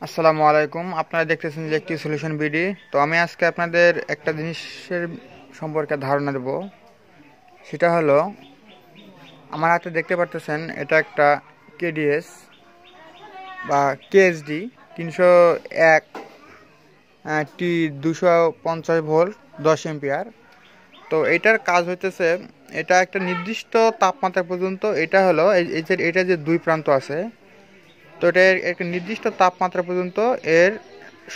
আসসালামু আলাইকুম। আপনারা দেখতেছেন যে একটি সলিউশন বিডি। তো আমি আজকে আপনাদের একটা জিনিসের সম্পর্কে ধারণা দেব। সেটা হলো, আমার হাতে দেখতে পারতেছেন এটা একটা কেডিএস বা কেএসডি 301 টি 250 ভোল্ট 10 এম্পিয়ার। তো এটার কাজ হইতেছে, এটা একটা নির্দিষ্ট তাপমাত্রা পর্যন্ত, এটা হলো এটা যে দুই প্রান্ত আছে, তো এটা একটা নির্দিষ্ট তাপমাত্রা পর্যন্ত এর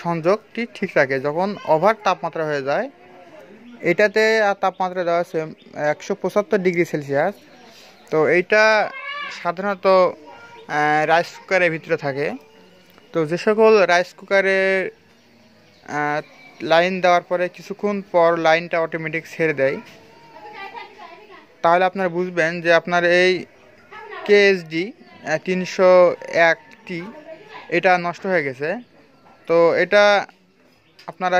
সংযোগটি ঠিক রাখে। যখন ওভার তাপমাত্রা হয়ে যায়, এটাতে তাপমাত্রা দেওয়া আছে 175 ডিগ্রি সেলসিয়াস। তো এইটা সাধারণত রাইস কুকারের ভিতরে থাকে। তো যে সকল রাইস কুকারে লাইন দেওয়ার পরে কিছুক্ষণ পর লাইনটা অটোমেটিক ছেড়ে দেয়, তাহলে আপনারা বুঝবেন যে আপনার এই কেএসডি 301টি এটা নষ্ট হয়ে গেছে। তো এটা আপনারা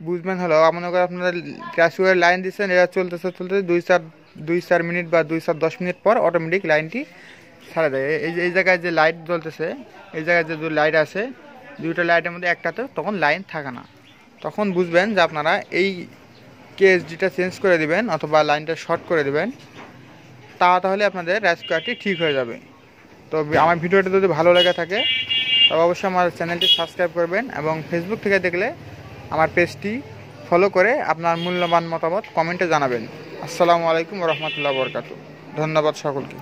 বুঝবেন হলো, মনে করেন আপনারা রাইস কুকারের লাইন দিচ্ছেন, এটা চলতেছে দুই চার মিনিট বা 2-10 মিনিট পর অটোমেটিক লাইনটি ছাড়া দেয়। এই জায়গায় যে লাইট জ্বলতেছে, এই জায়গায় যে লাইট আছে, দুইটা লাইটের মধ্যে একটাতে তখন লাইন থাকে না। তখন বুঝবেন যে আপনারা এই কেএসডিটা চেঞ্জ করে দিবেন অথবা লাইনটা শর্ট করে দিবেন, তাহলে আপনাদের রাইস কুকারটি ঠিক হয়ে যাবে। তো আমার ভিডিওটা যদি ভালো লেগে থাকে তবে অবশ্যই আমার চ্যানেলটি সাবস্ক্রাইব করবেন, এবং ফেসবুক থেকে দেখলে আমার পেজটি ফলো করে আপনার মূল্যবান মতামত কমেন্টে জানাবেন। আসসালামু আলাইকুম ওয়া রাহমাতুল্লাহি ওয়া বারাকাতুহু। ধন্যবাদ সকলকে।